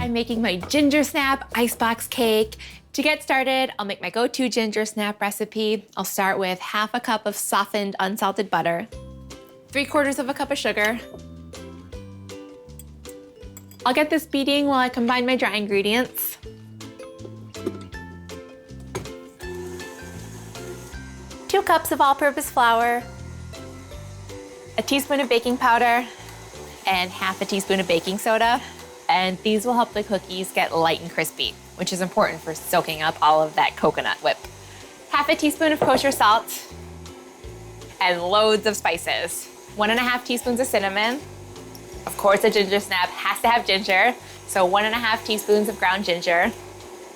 I'm making my Gingersnap Icebox cake. To get started, I'll make my go-to Gingersnap recipe. I'll start with 1/2 cup of softened unsalted butter, 3/4 cup of sugar. I'll get this beating while I combine my dry ingredients. Two cups of all-purpose flour, a teaspoon of baking powder, and 1/2 teaspoon of baking soda. And these will help the cookies get light and crispy, which is important for soaking up all of that coconut whip. 1/2 teaspoon of kosher salt, and loads of spices. 1½ teaspoons of cinnamon. Of course, a Gingersnap has to have ginger, so 1½ teaspoons of ground ginger,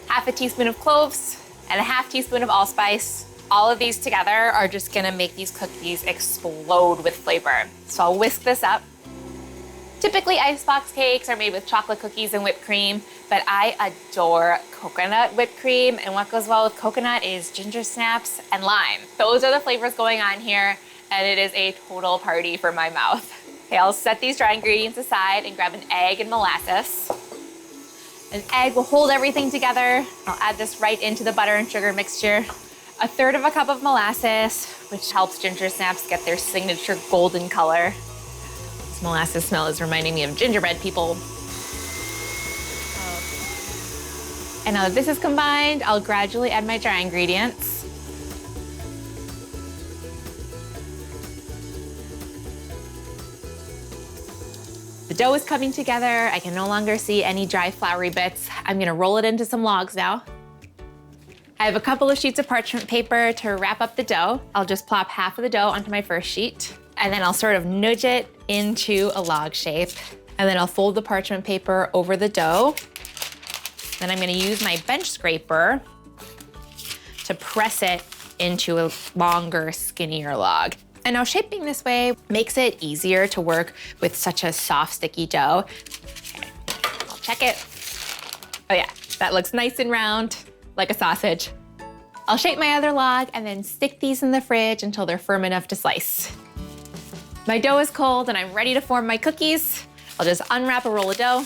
1/2 teaspoon of cloves, and 1/2 teaspoon of allspice. All of these together are just gonna make these cookies explode with flavor. So I'll whisk this up. Typically, icebox cakes are made with chocolate cookies and whipped cream, but I adore coconut whipped cream, and what goes well with coconut is ginger snaps and lime. Those are the flavors going on here, and it is a total party for my mouth. Okay, I'll set these dry ingredients aside and grab an egg and molasses. An egg will hold everything together. I'll add this right into the butter and sugar mixture. 1/3 cup of molasses, which helps ginger snaps get their signature golden color. This molasses smell is reminding me of gingerbread, people. And now that this is combined, I'll gradually add my dry ingredients. The dough is coming together. I can no longer see any dry floury bits. I'm gonna roll it into some logs now. I have a couple of sheets of parchment paper to wrap up the dough. I'll just plop 1/2 of the dough onto my first sheet, and then I'll sort of nudge it into a log shape. And then I'll fold the parchment paper over the dough. Then I'm gonna use my bench scraper to press it into a longer, skinnier log. And now shaping this way makes it easier to work with such a soft, sticky dough. Okay, I'll check it. Oh yeah, that looks nice and round, like a sausage. I'll shape my other log and then stick these in the fridge until they're firm enough to slice. My dough is cold and I'm ready to form my cookies. I'll just unwrap a roll of dough.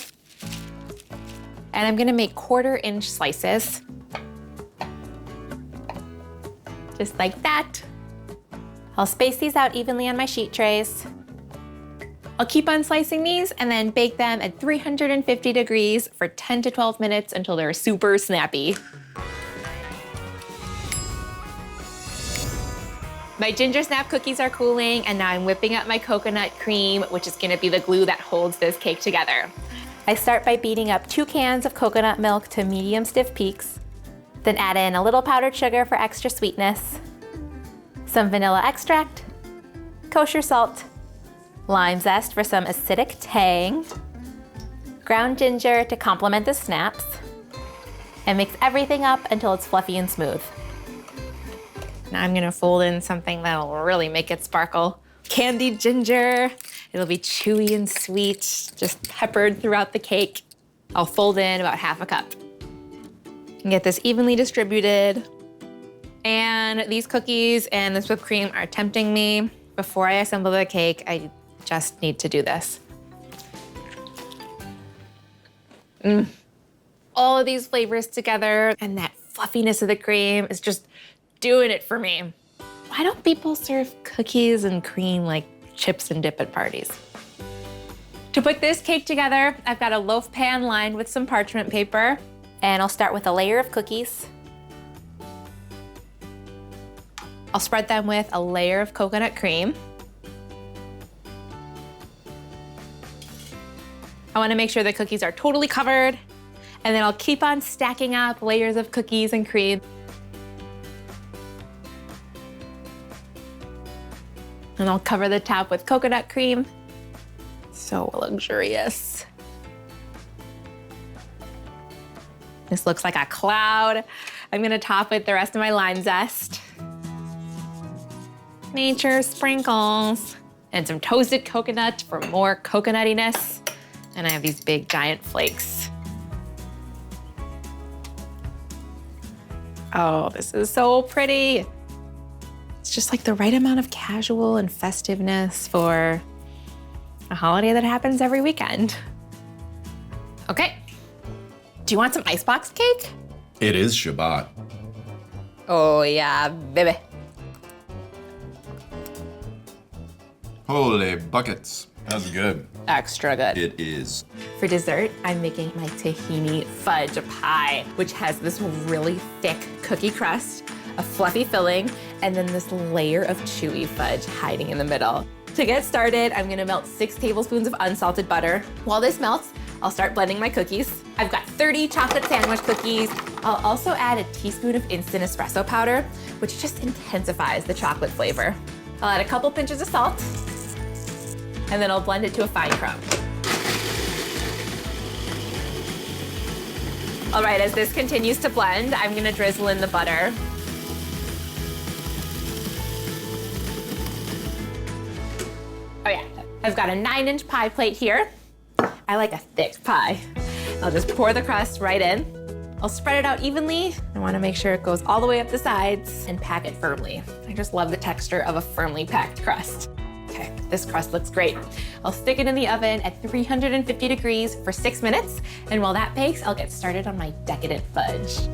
And I'm gonna make 1/4-inch slices. Just like that. I'll space these out evenly on my sheet trays. I'll keep on slicing these and then bake them at 350 degrees for 10 to 12 minutes until they're super snappy. My Gingersnap cookies are cooling, and now I'm whipping up my coconut cream, which is gonna be the glue that holds this cake together. I start by beating up 2 cans of coconut milk to medium stiff peaks, then add in a little powdered sugar for extra sweetness, some vanilla extract, kosher salt, lime zest for some acidic tang, ground ginger to complement the snaps, and mix everything up until it's fluffy and smooth. Now I'm gonna fold in something that'll really make it sparkle. Candied ginger. It'll be chewy and sweet, just peppered throughout the cake. I'll fold in about 1/2 cup. And get this evenly distributed. And these cookies and this whipped cream are tempting me. Before I assemble the cake, I just need to do this. All of these flavors together and that fluffiness of the cream is just doing it for me. Why don't people serve cookies and cream like chips and dip at parties? To put this cake together, I've got a loaf pan lined with some parchment paper, and I'll start with a layer of cookies. I'll spread them with a layer of coconut cream. I wanna make sure the cookies are totally covered, and then I'll keep on stacking up layers of cookies and cream. And I'll cover the top with coconut cream. So luxurious. This looks like a cloud. I'm gonna top with the rest of my lime zest. Nature sprinkles. And some toasted coconut for more coconuttiness. And I have these big giant flakes. Oh, this is so pretty. It's just like the right amount of casual and festiveness for a holiday that happens every weekend. Okay, Do you want some Icebox cake? It is Shabbat. Oh yeah, baby. Holy buckets. That's good. Extra good. It is. For dessert, I'm making my Tahini Fudge Pie, which has this really thick cookie crust, a fluffy filling, and then this layer of chewy fudge hiding in the middle. To get started, I'm gonna melt 6 tablespoons of unsalted butter. While this melts, I'll start blending my cookies. I've got 30 chocolate sandwich cookies. I'll also add a teaspoon of instant espresso powder, which just intensifies the chocolate flavor. I'll add a couple pinches of salt, and then I'll blend it to a fine crumb. All right, as this continues to blend, I'm gonna drizzle in the butter. Oh yeah, I've got a 9-inch pie plate here. I like a thick pie. I'll just pour the crust right in. I'll spread it out evenly. I wanna make sure it goes all the way up the sides and pack it firmly. I just love the texture of a firmly packed crust. Okay, this crust looks great. I'll stick it in the oven at 350 degrees for 6 minutes, and while that bakes, I'll get started on my decadent fudge.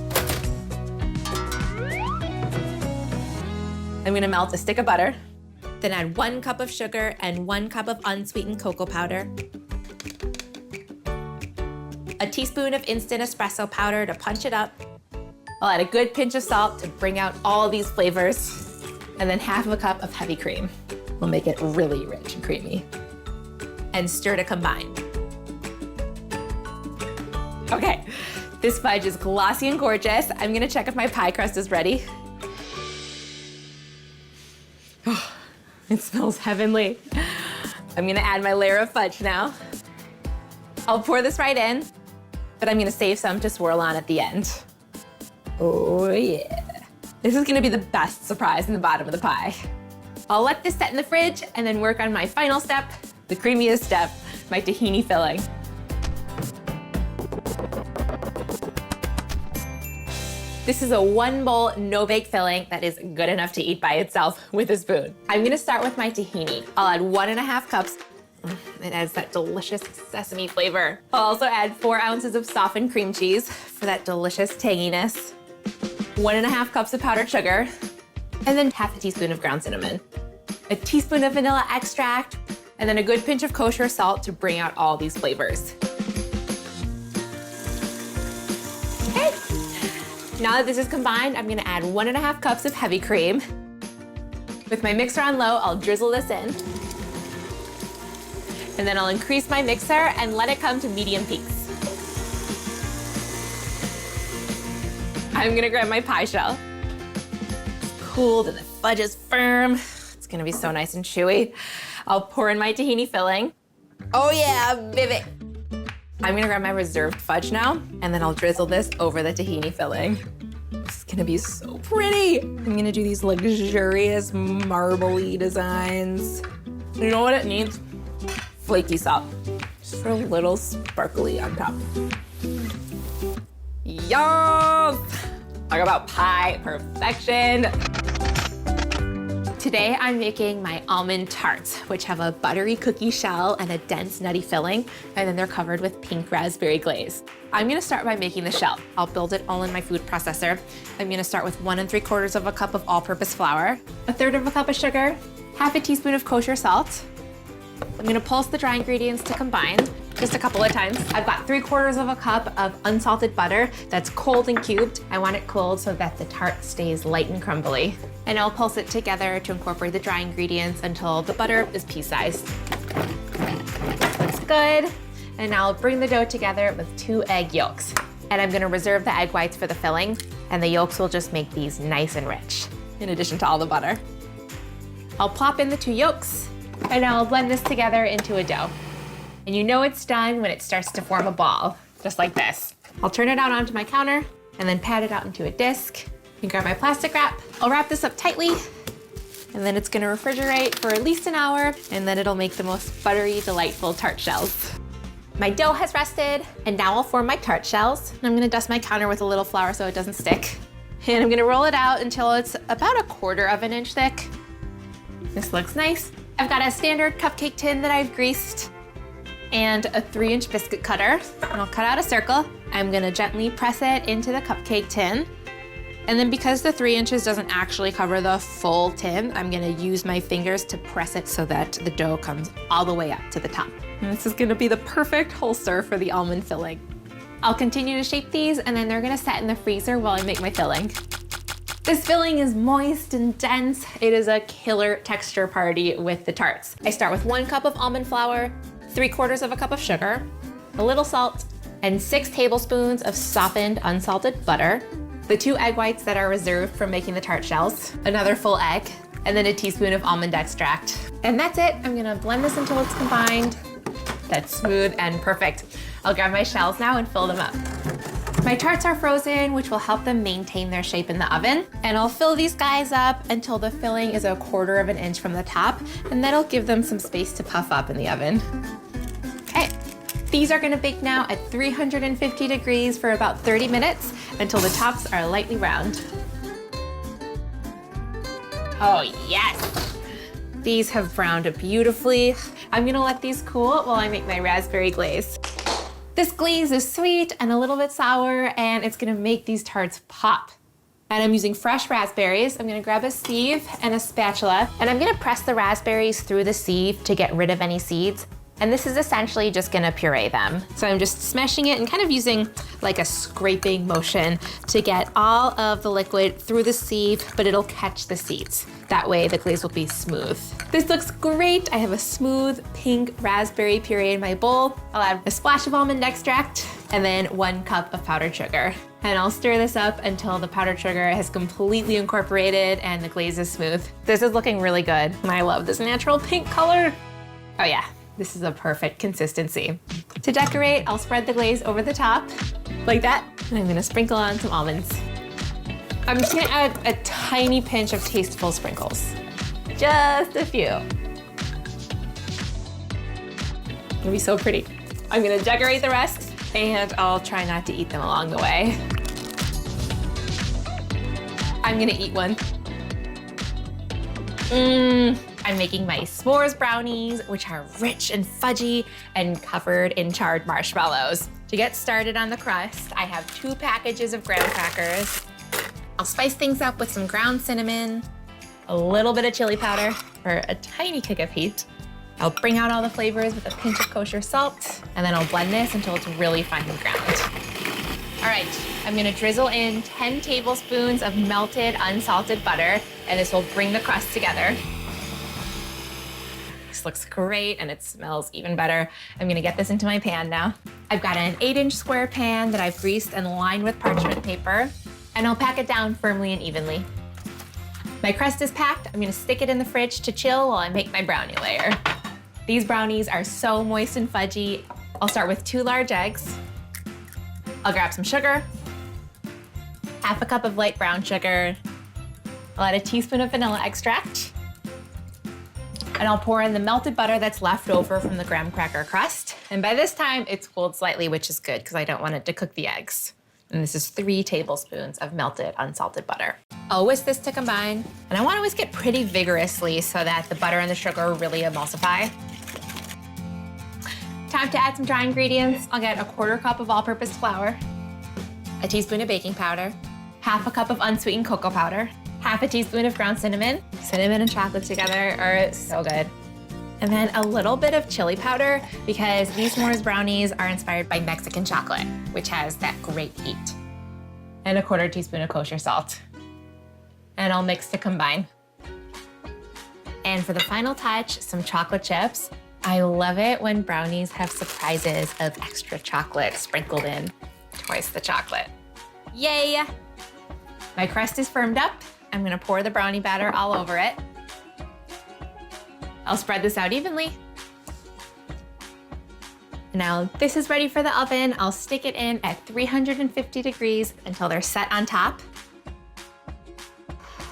I'm gonna melt a stick of butter, then add 1 cup of sugar and 1 cup of unsweetened cocoa powder, a teaspoon of instant espresso powder to punch it up. I'll add a good pinch of salt to bring out all these flavors, and then half of a cup of heavy cream. We'll make it really rich and creamy. And stir to combine. Okay, this fudge is glossy and gorgeous. I'm gonna check if my pie crust is ready. Oh, it smells heavenly. I'm gonna add my layer of fudge now. I'll pour this right in, but I'm gonna save some to swirl on at the end. Oh yeah. This is gonna be the best surprise in the bottom of the pie. I'll let this set in the fridge and then work on my final step, the creamiest step, my tahini filling. This is a 1-bowl, no-bake filling that is good enough to eat by itself with a spoon. I'm gonna start with my tahini. I'll add 1.5 cups. It adds that delicious sesame flavor. I'll also add 4 ounces of softened cream cheese for that delicious tanginess, 1.5 cups of powdered sugar, and then half a teaspoon of ground cinnamon, a teaspoon of vanilla extract, and then a good pinch of kosher salt to bring out all these flavors. Okay, now that this is combined, I'm gonna add 1.5 cups of heavy cream. With my mixer on low, I'll drizzle this in. And then I'll increase my mixer and let it come to medium peaks. I'm gonna grab my pie shell. It's cooled and the fudge is firm. It's gonna be so nice and chewy. I'll pour in my tahini filling. Oh yeah, baby. I'm gonna grab my reserved fudge now, and then I'll drizzle this over the tahini filling. It's gonna be so pretty. I'm gonna do these luxurious marbly designs. You know what it needs? Flaky salt, just for a little sparkly on top. Yes! Talk about pie perfection. Today I'm making my almond tarts, which have a buttery cookie shell and a dense nutty filling, and then they're covered with pink raspberry glaze. I'm gonna start by making the shell. I'll build it all in my food processor. I'm gonna start with 1 3/4 cup of all-purpose flour, 1/3 cup of sugar, half a teaspoon of kosher salt. I'm gonna pulse the dry ingredients to combine just a couple of times. I've got 3/4 cup of unsalted butter that's cold and cubed. I want it cold so that the tart stays light and crumbly. And I'll pulse it together to incorporate the dry ingredients until the butter is pea-sized. Looks good. And now I'll bring the dough together with 2 egg yolks. And I'm gonna reserve the egg whites for the filling, and the yolks will just make these nice and rich, in addition to all the butter. I'll plop in the 2 yolks, and now I'll blend this together into a dough. And you know it's done when it starts to form a ball, just like this. I'll turn it out onto my counter and then pat it out into a disc. And grab my plastic wrap. I'll wrap this up tightly, and then it's gonna refrigerate for at least an hour, and then it'll make the most buttery, delightful tart shells. My dough has rested, and now I'll form my tart shells. I'm gonna dust my counter with a little flour so it doesn't stick. And I'm gonna roll it out until it's about 1/4 inch thick. This looks nice. I've got a standard cupcake tin that I've greased and a 3-inch biscuit cutter. And I'll cut out a circle, I'm gonna gently press it into the cupcake tin. And then because the 3 inches doesn't actually cover the full tin, I'm gonna use my fingers to press it so that the dough comes all the way up to the top. And this is gonna be the perfect holster for the almond filling. I'll continue to shape these and then they're gonna set in the freezer while I make my filling. This filling is moist and dense. It is a killer texture party with the tarts. I start with 1 cup of almond flour, 3/4 of a cup of sugar, a little salt, and 6 tablespoons of softened unsalted butter, the 2 egg whites that are reserved for making the tart shells, another full egg, and then a teaspoon of almond extract. And that's it. I'm gonna blend this until it's combined. That's smooth and perfect. I'll grab my shells now and fill them up. My tarts are frozen, which will help them maintain their shape in the oven. And I'll fill these guys up until the filling is 1/4 of an inch from the top, and that'll give them some space to puff up in the oven. Okay. These are gonna bake now at 350 degrees for about 30 minutes until the tops are lightly round. Oh yes! These have browned beautifully. I'm gonna let these cool while I make my raspberry glaze. This glaze is sweet and a little bit sour, and it's gonna make these tarts pop. And I'm using fresh raspberries. I'm gonna grab a sieve and a spatula, and I'm gonna press the raspberries through the sieve to get rid of any seeds. And this is essentially just gonna puree them. So I'm just smashing it and kind of using like a scraping motion to get all of the liquid through the sieve, but it'll catch the seeds. That way the glaze will be smooth. This looks great. I have a smooth pink raspberry puree in my bowl. I'll add a splash of almond extract and then 1 cup of powdered sugar. And I'll stir this up until the powdered sugar has completely incorporated and the glaze is smooth. This is looking really good. And I love this natural pink color. Oh yeah. This is a perfect consistency. To decorate, I'll spread the glaze over the top, like that, and I'm gonna sprinkle on some almonds. I'm just gonna add a tiny pinch of tasteful sprinkles. Just a few. It'll be so pretty. I'm gonna decorate the rest, and I'll try not to eat them along the way. I'm gonna eat one. I'm making my s'mores brownies, which are rich and fudgy and covered in charred marshmallows. To get started on the crust, I have 2 packages of graham crackers. I'll spice things up with some ground cinnamon, a little bit of chili powder for a tiny kick of heat. I'll bring out all the flavors with a pinch of kosher salt, and then I'll blend this until it's really finely ground. All right, I'm gonna drizzle in 10 tablespoons of melted unsalted butter, and this will bring the crust together. This looks great and it smells even better. I'm gonna get this into my pan now. I've got an 8-inch square pan that I've greased and lined with parchment paper, and I'll pack it down firmly and evenly. My crust is packed. I'm gonna stick it in the fridge to chill while I make my brownie layer. These brownies are so moist and fudgy. I'll start with 2 large eggs. I'll grab some sugar, 1/2 cup of light brown sugar. I'll add a teaspoon of vanilla extract. And I'll pour in the melted butter that's left over from the graham cracker crust. And by this time, it's cooled slightly, which is good because I don't want it to cook the eggs. And this is 3 tablespoons of melted unsalted butter. I'll whisk this to combine. And I want to whisk it pretty vigorously so that the butter and the sugar really emulsify. Time to add some dry ingredients. I'll get a 1/4 cup of all-purpose flour, a teaspoon of baking powder, 1/2 cup of unsweetened cocoa powder, 1/2 teaspoon of ground cinnamon. Cinnamon and chocolate together are so good. And then a little bit of chili powder because these s'mores brownies are inspired by Mexican chocolate, which has that great heat. And a 1/4 teaspoon of kosher salt. And I'll mix to combine. And for the final touch, some chocolate chips. I love it when brownies have surprises of extra chocolate sprinkled in. Twice the chocolate. Yay! My crust is firmed up. I'm gonna pour the brownie batter all over it. I'll spread this out evenly. Now this is ready for the oven. I'll stick it in at 350 degrees until they're set on top.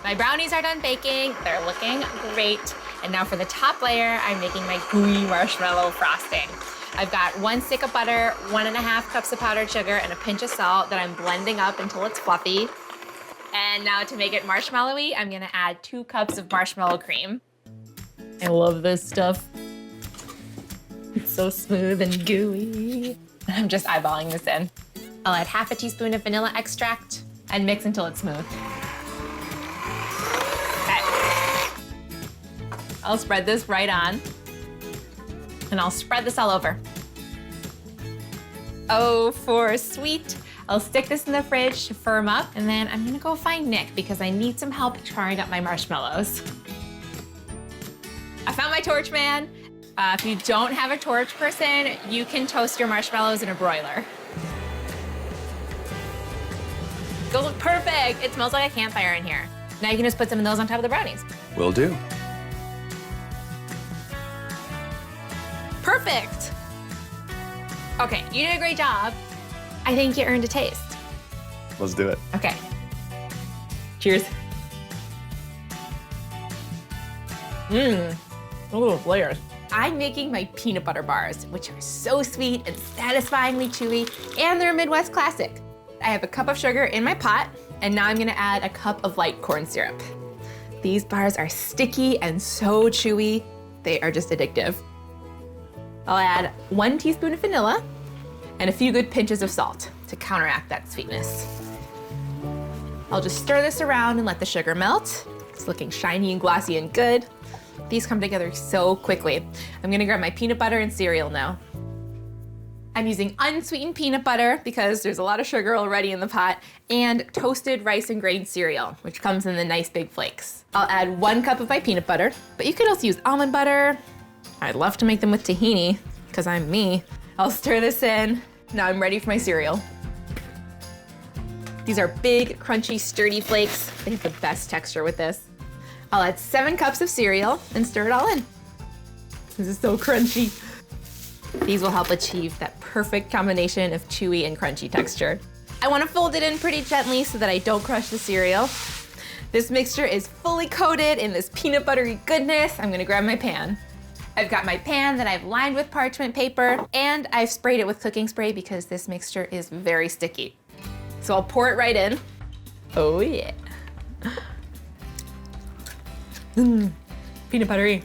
My brownies are done baking. They're looking great. And now for the top layer, I'm making my gooey marshmallow frosting. I've got 1 stick of butter, 1.5 cups of powdered sugar, and a pinch of salt that I'm blending up until it's fluffy. And now to make it marshmallowy, I'm gonna add 2 cups of marshmallow cream. I love this stuff. It's so smooth and gooey. I'm just eyeballing this in. I'll add half a teaspoon of vanilla extract and mix until it's smooth. Okay. I'll spread this right on, and I'll spread this all over. Oh, for sweet. I'll stick this in the fridge to firm up, and then I'm gonna go find Nick because I need some help charring up my marshmallows. I found my torch man. If you don't have a torch person, you can toast your marshmallows in a broiler. Those look perfect. It smells like a campfire in here. Now you can just put some of those on top of the brownies. Will do. Perfect. Okay, you did a great job. I think you earned a taste. Let's do it. Okay. Cheers. Mmm. Look at those layers. I'm making my peanut butter bars, which are so sweet and satisfyingly chewy, and they're a Midwest classic. I have a cup of sugar in my pot, and now I'm gonna add a cup of light corn syrup. These bars are sticky and so chewy. They are just addictive. I'll add 1 teaspoon of vanilla and a few good pinches of salt to counteract that sweetness. I'll just stir this around and let the sugar melt. It's looking shiny and glossy and good. These come together so quickly. I'm gonna grab my peanut butter and cereal now. I'm using unsweetened peanut butter because there's a lot of sugar already in the pot, and toasted rice and grain cereal, which comes in the nice big flakes. I'll add 1 cup of my peanut butter, but you could also use almond butter. I'd love to make them with tahini, because I'm me. I'll stir this in. Now I'm ready for my cereal. These are big, crunchy, sturdy flakes. They have the best texture with this. I'll add 7 cups of cereal and stir it all in. This is so crunchy. These will help achieve that perfect combination of chewy and crunchy texture. I want to fold it in pretty gently so that I don't crush the cereal. This mixture is fully coated in this peanut buttery goodness. I'm gonna grab my pan. I've got my pan that I've lined with parchment paper, and I've sprayed it with cooking spray because this mixture is very sticky. So I'll pour it right in. Oh yeah. Peanut buttery.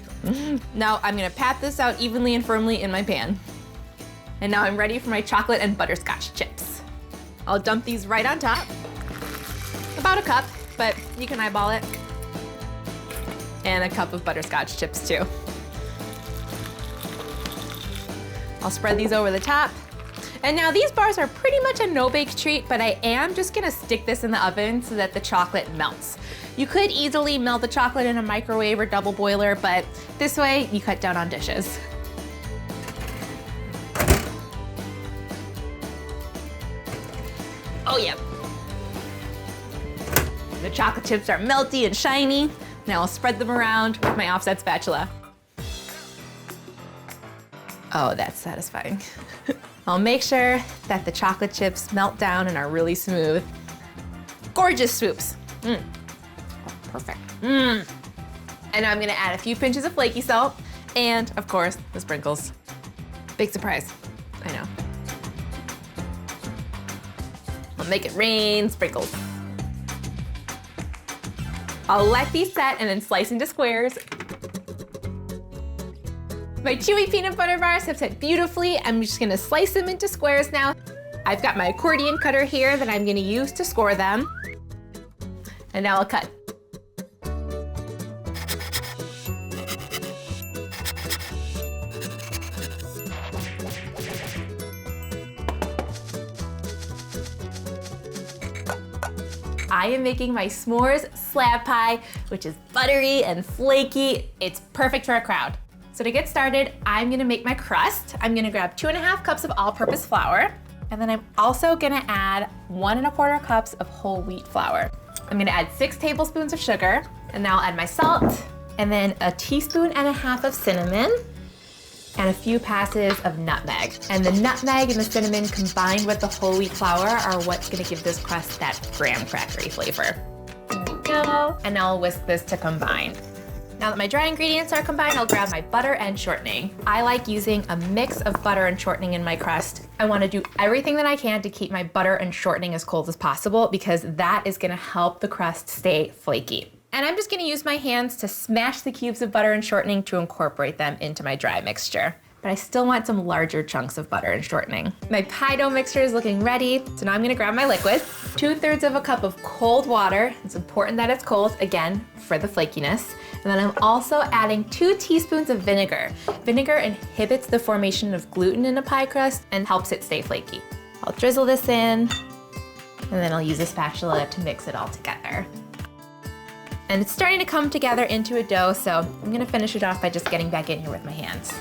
Now I'm gonna pat this out evenly and firmly in my pan. And now I'm ready for my chocolate and butterscotch chips. I'll dump these right on top. About a cup, but you can eyeball it. And a cup of butterscotch chips too. I'll spread these over the top. And now these bars are pretty much a no-bake treat, but I am just gonna stick this in the oven so that the chocolate melts. You could easily melt the chocolate in a microwave or double boiler, but this way you cut down on dishes. Oh yeah. The chocolate chips are melty and shiny. Now I'll spread them around with my offset spatula. Oh, that's satisfying. I'll make sure that the chocolate chips melt down and are really smooth. Gorgeous swoops. Perfect. And now I'm gonna add a few pinches of flaky salt and, of course, the sprinkles. Big surprise, I know. I'll make it rain sprinkles. I'll let these set and then slice into squares. My chewy peanut butter bars have set beautifully. I'm just gonna slice them into squares now. I've got my accordion cutter here that I'm gonna use to score them. And now I'll cut. I am making my s'mores slab pie, which is buttery and flaky. It's perfect for a crowd. So to get started, I'm gonna make my crust. I'm gonna grab 2½ cups of all-purpose flour, and then I'm also gonna add 1¼ cups of whole wheat flour. I'm gonna add 6 tablespoons of sugar, and now I'll add my salt, and then 1.5 teaspoons of cinnamon, and a few passes of nutmeg. And the nutmeg and the cinnamon combined with the whole wheat flour are what's gonna give this crust that graham crackery flavor. There we go. And now I'll whisk this to combine. Now that my dry ingredients are combined, I'll grab my butter and shortening. I like using a mix of butter and shortening in my crust. I wanna do everything that I can to keep my butter and shortening as cold as possible because that is gonna help the crust stay flaky. And I'm just gonna use my hands to smash the cubes of butter and shortening to incorporate them into my dry mixture. but I still want some larger chunks of butter and shortening. My pie dough mixture is looking ready, so now I'm gonna grab my liquid. 2/3 of a cup of cold water. It's important that it's cold, again, for the flakiness. And then I'm also adding 2 teaspoons of vinegar. Vinegar inhibits the formation of gluten in a pie crust and helps it stay flaky. I'll drizzle this in, and then I'll use a spatula to mix it all together. And it's starting to come together into a dough, so I'm gonna finish it off by just getting back in here with my hands.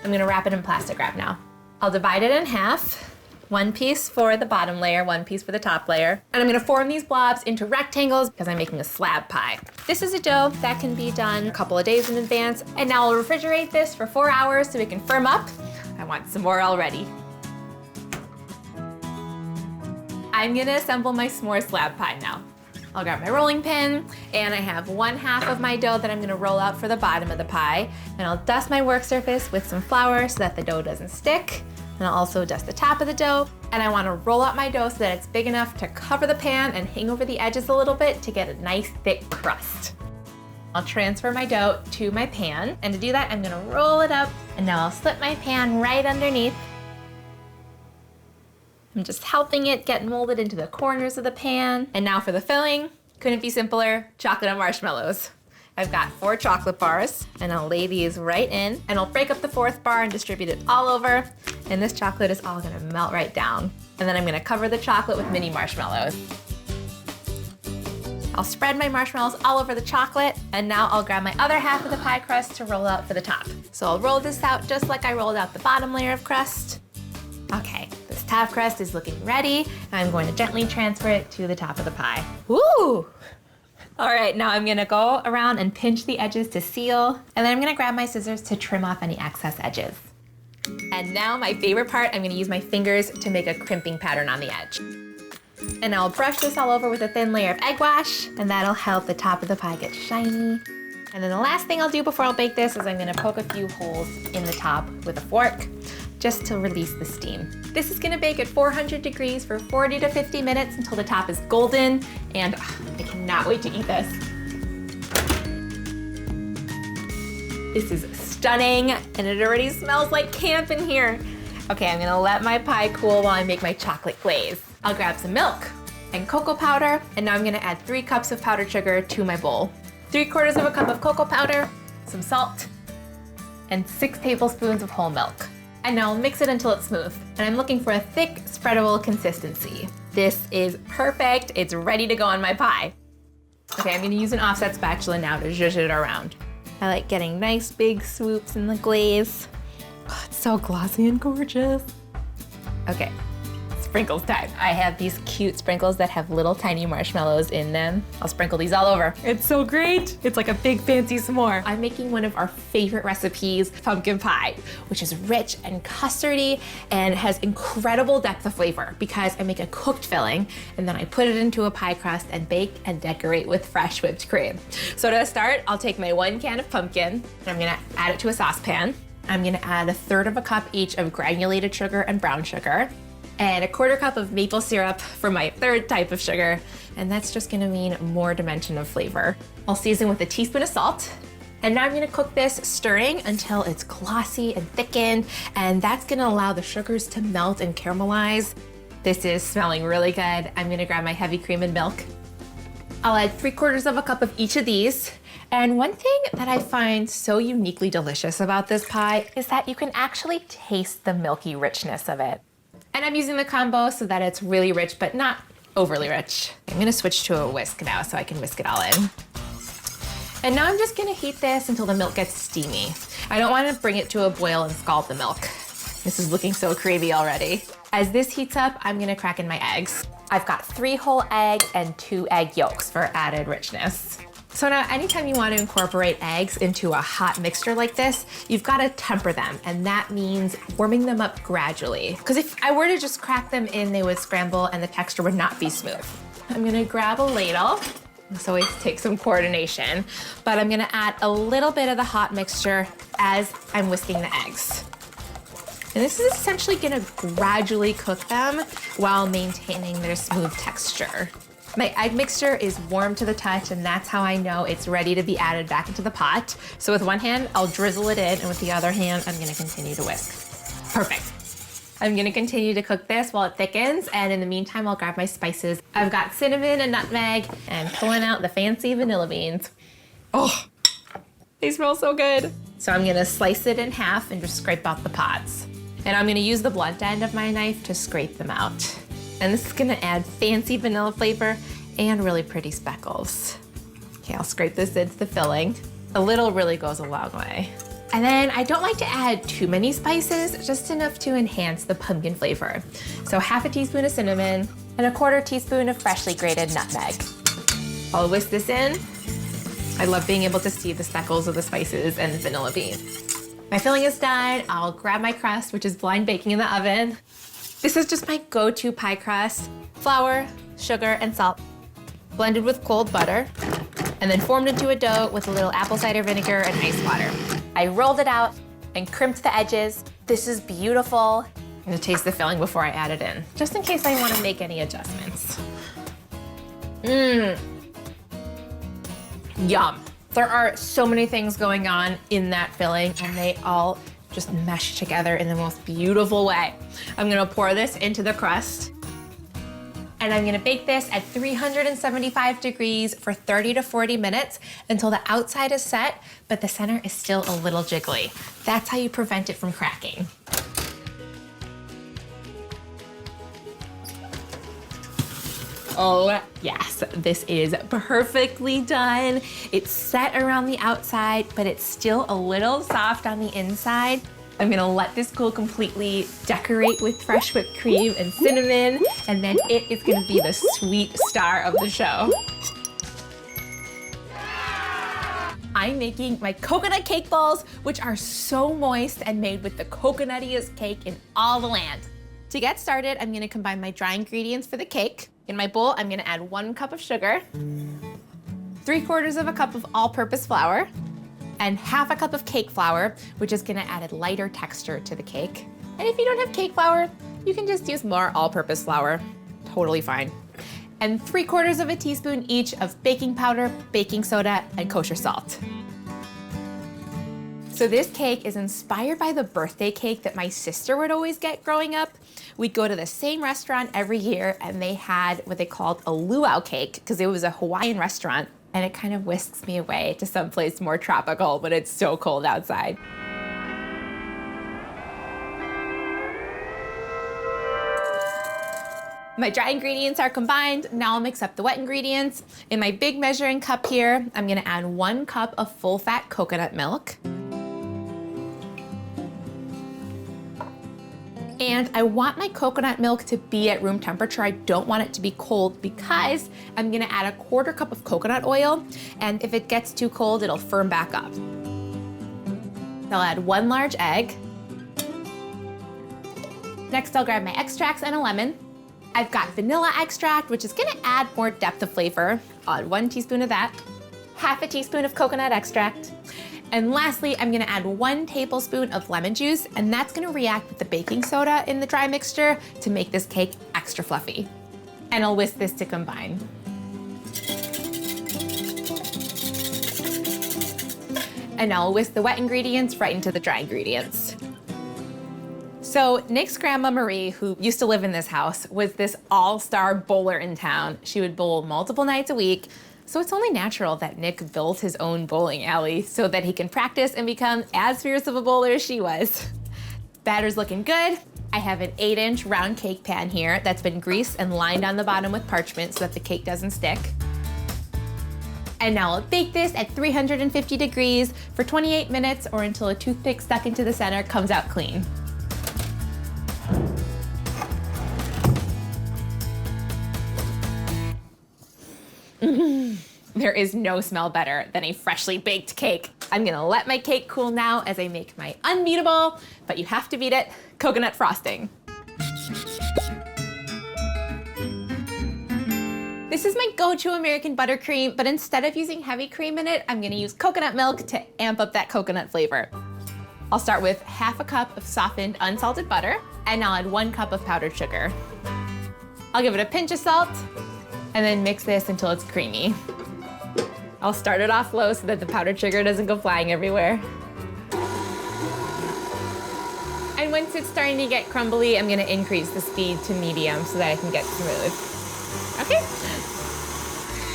I'm gonna wrap it in plastic wrap now. I'll divide it in half. 1 piece for the bottom layer, 1 piece for the top layer. And I'm gonna form these blobs into rectangles because I'm making a slab pie. This is a dough that can be done a couple of days in advance. And now I'll refrigerate this for 4 hours so it can firm up. I want some more already. I'm gonna assemble my s'more slab pie now. I'll grab my rolling pin, and I have 1/2 of my dough that I'm gonna roll out for the bottom of the pie. And I'll dust my work surface with some flour so that the dough doesn't stick. And I'll also dust the top of the dough. And I wanna roll out my dough so that it's big enough to cover the pan and hang over the edges a little bit to get a nice thick crust. I'll transfer my dough to my pan. And to do that, I'm gonna roll it up. And now I'll slip my pan right underneath. I'm just helping it get molded into the corners of the pan. And now for the filling, couldn't be simpler, chocolate and marshmallows. I've got 4 chocolate bars, and I'll lay these right in, and I'll break up the 4th bar and distribute it all over, and this chocolate is all gonna melt right down. And then I'm gonna cover the chocolate with mini marshmallows. I'll spread my marshmallows all over the chocolate, and now I'll grab my other half of the pie crust to roll out for the top. So I'll roll this out just like I rolled out the bottom layer of crust. Okay, this top crust is looking ready, and I'm going to gently transfer it to the top of the pie. Woo! All right, now I'm gonna go around and pinch the edges to seal, and then I'm gonna grab my scissors to trim off any excess edges. And now my favorite part, I'm gonna use my fingers to make a crimping pattern on the edge. And I'll brush this all over with a thin layer of egg wash, and that'll help the top of the pie get shiny. And then the last thing I'll do before I'll bake this is I'm gonna poke a few holes in the top with a fork, just to release the steam. This is gonna bake at 400 degrees for 40 to 50 minutes until the top is golden, and I cannot wait to eat this. This is stunning, and it already smells like camp in here. Okay, I'm gonna let my pie cool while I make my chocolate glaze. I'll grab some milk and cocoa powder, and now I'm gonna add 3 cups of powdered sugar to my bowl. 3/4 of a cup of cocoa powder, some salt, and 6 tablespoons of whole milk. And now I'll mix it until it's smooth. And I'm looking for a thick, spreadable consistency. This is perfect. It's ready to go on my pie. Okay, I'm gonna use an offset spatula now to zhuzh it around. I like getting nice big swoops in the glaze. Oh, it's so glossy and gorgeous. Okay, sprinkles time. I have these cute sprinkles that have little tiny marshmallows in them. I'll sprinkle these all over. It's so great. It's like a big fancy s'more. I'm making one of our favorite recipes, pumpkin pie, which is rich and custardy and has incredible depth of flavor because I make a cooked filling and then I put it into a pie crust and bake and decorate with fresh whipped cream. So to start, I'll take my 1 can of pumpkin and I'm gonna add it to a saucepan. I'm gonna add 1/3 of a cup each of granulated sugar and brown sugar, and 1/4 cup of maple syrup for my 3rd type of sugar, and that's just gonna mean more dimension of flavor. I'll season with a teaspoon of salt, and now I'm gonna cook this stirring until it's glossy and thickened, and that's gonna allow the sugars to melt and caramelize. This is smelling really good. I'm gonna grab my heavy cream and milk. I'll add 3/4 of a cup of each of these. And one thing that I find so uniquely delicious about this pie is that you can actually taste the milky richness of it. And I'm using the combo so that it's really rich, but not overly rich. I'm gonna switch to a whisk now so I can whisk it all in. And now I'm just gonna heat this until the milk gets steamy. I don't wanna bring it to a boil and scald the milk. This is looking so creamy already. As this heats up, I'm gonna crack in my eggs. I've got 3 whole eggs and 2 egg yolks for added richness. So now anytime you want to incorporate eggs into a hot mixture like this, you've got to temper them, and that means warming them up gradually. Because if I were to just crack them in, they would scramble and the texture would not be smooth. I'm gonna grab a ladle. This always takes some coordination, but I'm gonna add a little bit of the hot mixture as I'm whisking the eggs. And this is essentially gonna gradually cook them while maintaining their smooth texture. My egg mixture is warm to the touch, and that's how I know it's ready to be added back into the pot. So with one hand, I'll drizzle it in, and with the other hand, I'm gonna continue to whisk. Perfect. I'm gonna continue to cook this while it thickens, and in the meantime, I'll grab my spices. I've got cinnamon and nutmeg, and pulling out the fancy vanilla beans. Oh, they smell so good. So I'm gonna slice it in half and just scrape out the pods. And I'm gonna use the blunt end of my knife to scrape them out. And this is gonna add fancy vanilla flavor and really pretty speckles. Okay, I'll scrape this into the filling. A little really goes a long way. And then I don't like to add too many spices, just enough to enhance the pumpkin flavor. So half a teaspoon of cinnamon and a 1/4 teaspoon of freshly grated nutmeg. I'll whisk this in. I love being able to see the speckles of the spices and the vanilla bean. My filling is done. I'll grab my crust, which is blind baking in the oven. This is just my go-to pie crust. Flour, sugar, and salt, blended with cold butter, and then formed into a dough with a little apple cider vinegar and ice water. I rolled it out and crimped the edges. This is beautiful. I'm gonna taste the filling before I add it in, just in case I wanna make any adjustments. Yum. There are so many things going on in that filling, and they all just mesh together in the most beautiful way. I'm gonna pour this into the crust, and I'm gonna bake this at 375 degrees for 30 to 40 minutes until the outside is set, but the center is still a little jiggly. That's how you prevent it from cracking. Oh yes, this is perfectly done. It's set around the outside, but it's still a little soft on the inside. I'm gonna let this cool completely, decorate with fresh whipped cream and cinnamon, and then it is gonna be the sweet star of the show. I'm making my coconut cake balls, which are so moist and made with the coconuttiest cake in all the land. To get started, I'm gonna combine my dry ingredients for the cake. In my bowl, I'm gonna add 1 cup of sugar, 3/4 of a cup of all-purpose flour, and 1/2 cup of cake flour, which is gonna add a lighter texture to the cake. And if you don't have cake flour, you can just use more all-purpose flour. Totally fine. And 3/4 of a teaspoon each of baking powder, baking soda, and kosher salt. So this cake is inspired by the birthday cake that my sister would always get growing up. We'd go to the same restaurant every year, and they had what they called a luau cake because it was a Hawaiian restaurant, and it kind of whisks me away to someplace more tropical when it's so cold outside. My dry ingredients are combined. Now I'll mix up the wet ingredients. In my big measuring cup here, I'm gonna add 1 cup of full-fat coconut milk. And I want my coconut milk to be at room temperature. I don't want it to be cold because I'm gonna add a 1/4 cup of coconut oil, and if it gets too cold, it'll firm back up. I'll add 1 large egg. Next, I'll grab my extracts and a lemon. I've got vanilla extract, which is gonna add more depth of flavor. I'll add 1 teaspoon of that, 1/2 teaspoon of coconut extract. And lastly, I'm gonna add 1 tablespoon of lemon juice, and that's gonna react with the baking soda in the dry mixture to make this cake extra fluffy. And I'll whisk this to combine. And now I'll whisk the wet ingredients right into the dry ingredients. So Nick's grandma Marie, who used to live in this house, was this all-star bowler in town. She would bowl multiple nights a week. So it's only natural that Nick built his own bowling alley so that he can practice and become as fierce of a bowler as she was. Batter's looking good. I have an 8-inch round cake pan here that's been greased and lined on the bottom with parchment so that the cake doesn't stick. And now I'll bake this at 350 degrees for 28 minutes or until a toothpick stuck into the center comes out clean. There is no smell better than a freshly baked cake. I'm gonna let my cake cool now as I make my unbeatable, but you have to beat it, coconut frosting. This is my go-to American buttercream, but instead of using heavy cream in it, I'm gonna use coconut milk to amp up that coconut flavor. I'll start with 1/2 cup of softened unsalted butter, and I'll add 1 cup of powdered sugar. I'll give it a pinch of salt, and then mix this until it's creamy. I'll start it off low so that the powdered sugar doesn't go flying everywhere. And once it's starting to get crumbly, I'm gonna increase the speed to medium so that I can get smooth. Okay.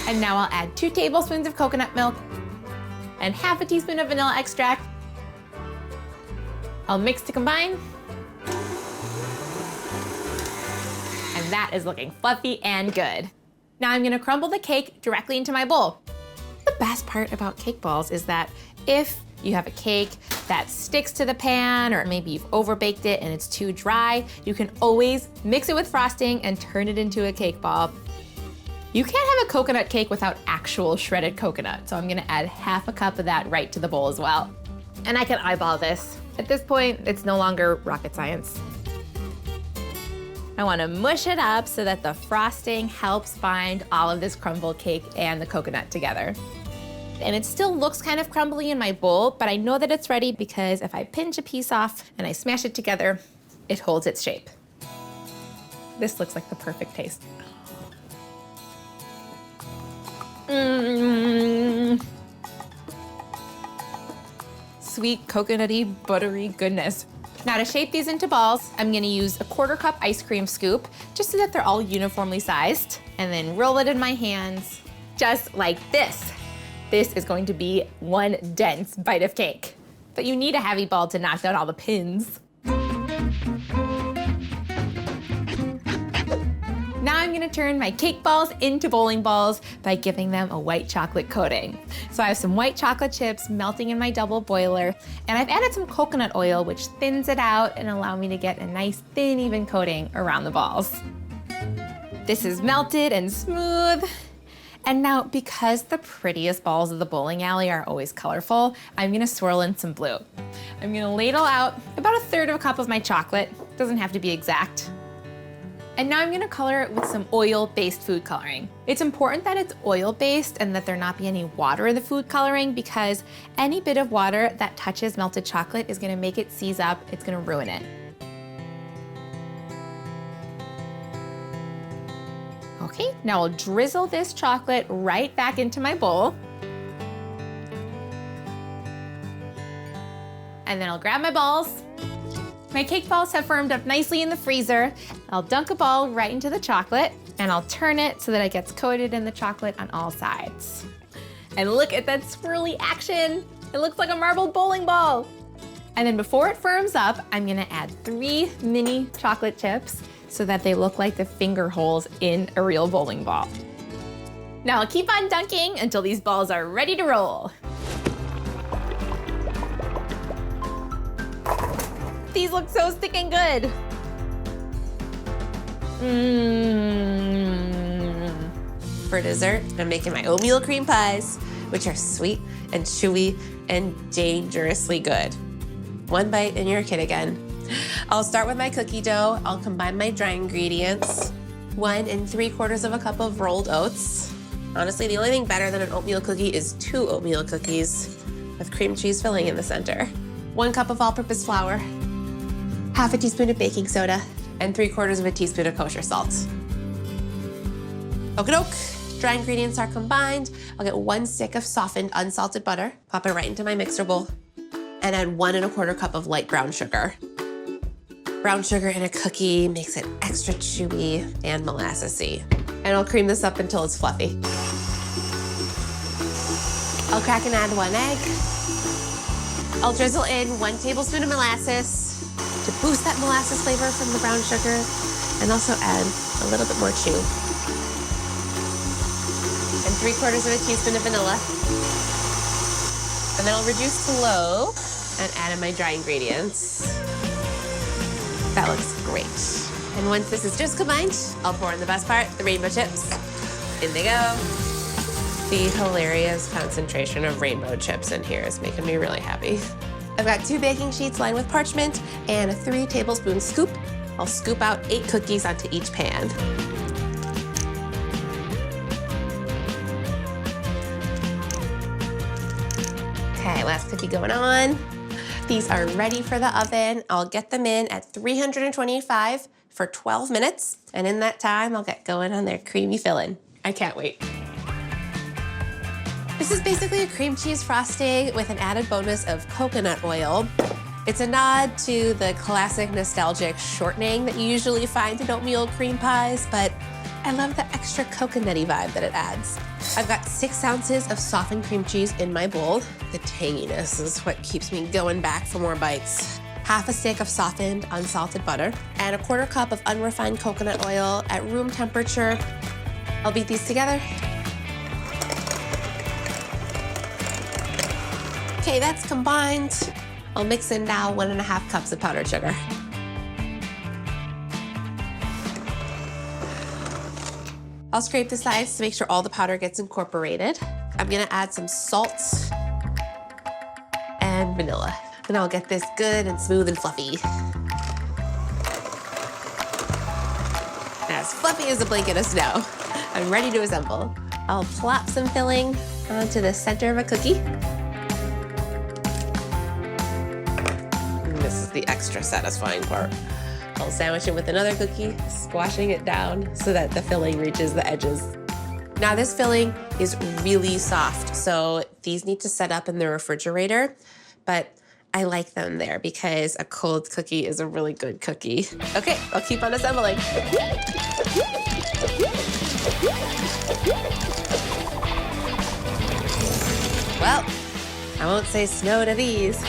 And now I'll add 2 tablespoons of coconut milk and half a teaspoon of vanilla extract. I'll mix to combine. And that is looking fluffy and good. Now I'm gonna crumble the cake directly into my bowl. The best part about cake balls is that if you have a cake that sticks to the pan, or maybe you've overbaked it and it's too dry, you can always mix it with frosting and turn it into a cake ball. You can't have a coconut cake without actual shredded coconut, so I'm gonna add half a cup of that right to the bowl as well. And I can eyeball this. At this point, it's no longer rocket science. I wanna mush it up so that the frosting helps bind all of this crumbled cake and the coconut together. And it still looks kind of crumbly in my bowl, but I know that it's ready because if I pinch a piece off and I smash it together, it holds its shape. This looks like the perfect taste. Sweet, coconutty, buttery goodness. Now to shape these into balls, I'm gonna use a 1/4 cup ice cream scoop, just so that they're all uniformly sized, and then roll it in my hands, just like this. This is going to be one dense bite of cake. But you need a heavy ball to knock down all the pins. Now I'm gonna turn my cake balls into bowling balls by giving them a white chocolate coating. So I have some white chocolate chips melting in my double boiler, and I've added some coconut oil, which thins it out and allow me to get a nice thin, even coating around the balls. This is melted and smooth. And now, because the prettiest balls of the bowling alley are always colorful, I'm gonna swirl in some blue. I'm gonna ladle out about 1/3 of a cup of my chocolate. Doesn't have to be exact. And now I'm gonna color it with some oil-based food coloring. It's important that it's oil-based and that there not be any water in the food coloring, because any bit of water that touches melted chocolate is gonna make it seize up, it's gonna ruin it. Okay, now I'll drizzle this chocolate right back into my bowl. And then I'll grab my balls. My cake balls have firmed up nicely in the freezer. I'll dunk a ball right into the chocolate, and I'll turn it so that it gets coated in the chocolate on all sides. And look at that swirly action. It looks like a marbled bowling ball. And then before it firms up, I'm gonna add 3 mini chocolate chips so that they look like the finger holes in a real bowling ball. Now I'll keep on dunking until these balls are ready to roll. These look so sticking good. For dessert, I'm making my oatmeal cream pies, which are sweet and chewy and dangerously good. One bite and you're a kid again. I'll start with my cookie dough. I'll combine my dry ingredients. 1 3/4 of a cup of rolled oats. Honestly, the only thing better than an oatmeal cookie is 2 oatmeal cookies with cream cheese filling in the center. 1 cup of all-purpose flour, half a teaspoon of baking soda, and 3/4 of a teaspoon of kosher salt. Okie doke. Dry ingredients are combined. I'll get 1 stick of softened unsalted butter, pop it right into my mixer bowl, and add 1 1/4 cup of light brown sugar. Brown sugar in a cookie makes it extra chewy and molassesy. And I'll cream this up until it's fluffy. I'll crack and add 1 egg. I'll drizzle in 1 tablespoon of molasses to boost that molasses flavor from the brown sugar, and also add a little bit more chew. And 3/4 of a teaspoon of vanilla. And then I'll reduce to low and add in my dry ingredients. That looks great. And once this is just combined, I'll pour in the best part, the rainbow chips. In they go. The hilarious concentration of rainbow chips in here is making me really happy. I've got 2 baking sheets lined with parchment and a 3 tablespoon scoop. I'll scoop out 8 cookies onto each pan. Okay, last cookie going on. These are ready for the oven. I'll get them in at 325 for 12 minutes. And in that time, I'll get going on their creamy filling. I can't wait. This is basically a cream cheese frosting with an added bonus of coconut oil. It's a nod to the classic nostalgic shortening that you usually find in oatmeal cream pies, but I love the extra coconutty vibe that it adds. I've got 6 ounces of softened cream cheese in my bowl. The tanginess is what keeps me going back for more bites. Half a stick of softened, unsalted butter, and a 1/4 cup of unrefined coconut oil at room temperature. I'll beat these together. Okay, that's combined. I'll mix in now 1½ cups of powdered sugar. I'll scrape the sides to make sure all the powder gets incorporated. I'm gonna add some salt and vanilla. And I'll get this good and smooth and fluffy. As fluffy as a blanket of snow. I'm ready to assemble. I'll plop some filling onto the center of a cookie. And this is the extra satisfying part. I'll sandwich it with another cookie, squashing it down so that the filling reaches the edges. Now this filling is really soft, so these need to set up in the refrigerator, but I like them there because a cold cookie is a really good cookie. Okay, I'll keep on assembling. Well, I won't say snow to these.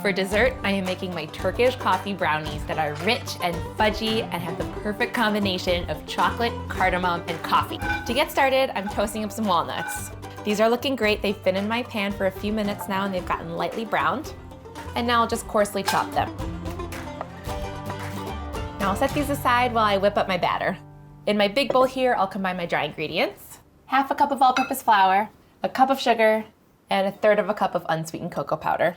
For dessert, I am making my Turkish coffee brownies that are rich and fudgy and have the perfect combination of chocolate, cardamom, and coffee. To get started, I'm toasting up some walnuts. These are looking great. They've been in my pan for a few minutes now and they've gotten lightly browned. And now I'll just coarsely chop them. Now I'll set these aside while I whip up my batter. In my big bowl here, I'll combine my dry ingredients. 1/2 cup of all-purpose flour, 1 cup of sugar, and 1/3 cup of unsweetened cocoa powder.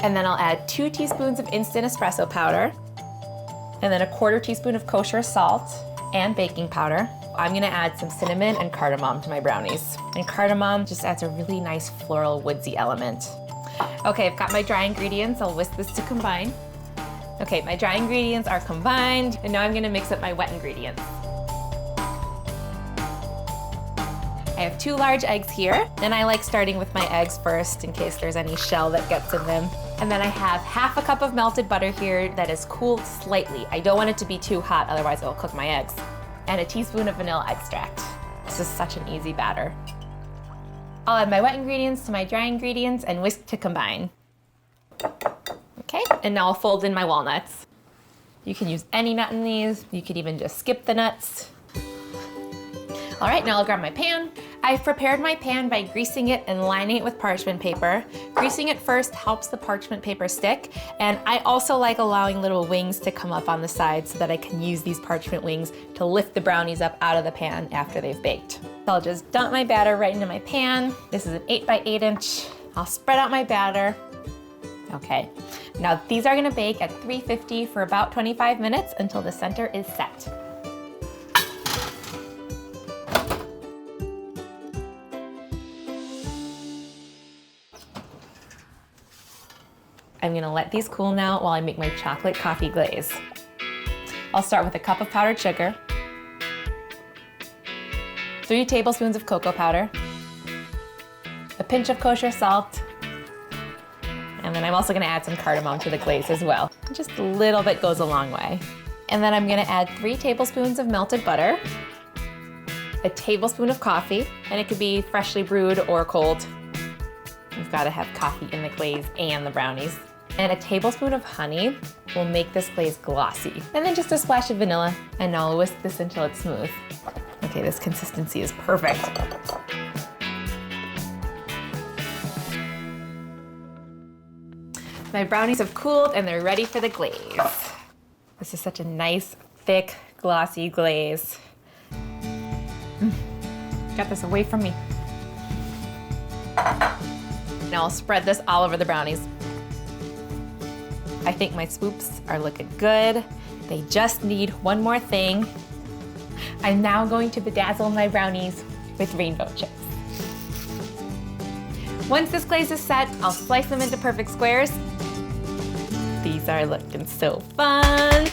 And then I'll add 2 teaspoons of instant espresso powder, and then 1/4 teaspoon of kosher salt and baking powder. I'm gonna add some cinnamon and cardamom to my brownies. And cardamom just adds a really nice floral woodsy element. Okay, I've got my dry ingredients. I'll whisk this to combine. Okay, my dry ingredients are combined, and now I'm gonna mix up my wet ingredients. I have 2 large eggs here, and I like starting with my eggs first in case there's any shell that gets in them. And then I have 1/2 cup of melted butter here that is cooled slightly. I don't want it to be too hot, otherwise it'll cook my eggs. And a teaspoon of vanilla extract. This is such an easy batter. I'll add my wet ingredients to my dry ingredients and whisk to combine. Okay, and now I'll fold in my walnuts. You can use any nut in these. You could even just skip the nuts. All right, now I'll grab my pan. I've prepared my pan by greasing it and lining it with parchment paper. Greasing it first helps the parchment paper stick, and I also like allowing little wings to come up on the side so that I can use these parchment wings to lift the brownies up out of the pan after they've baked. So I'll just dump my batter right into my pan. This is an 8 by 8 inch. I'll spread out my batter. Okay, now these are gonna bake at 350 for about 25 minutes until the center is set. I'm gonna let these cool now while I make my chocolate coffee glaze. I'll start with 1 cup of powdered sugar, 3 tablespoons of cocoa powder, a pinch of kosher salt, and then I'm also gonna add some cardamom to the glaze as well. Just a little bit goes a long way. And then I'm gonna add 3 tablespoons of melted butter, a tablespoon of coffee, and it could be freshly brewed or cold. You've gotta have coffee in the glaze and the brownies. And a tablespoon of honey will make this glaze glossy. And then just a splash of vanilla, and now I'll whisk this until it's smooth. Okay, this consistency is perfect. My brownies have cooled and they're ready for the glaze. This is such a nice, thick, glossy glaze. Got this away from me. Now I'll spread this all over the brownies. I think my swoops are looking good. They just need one more thing. I'm now going to bedazzle my brownies with rainbow chips. Once this glaze is set, I'll slice them into perfect squares. These are looking so fun.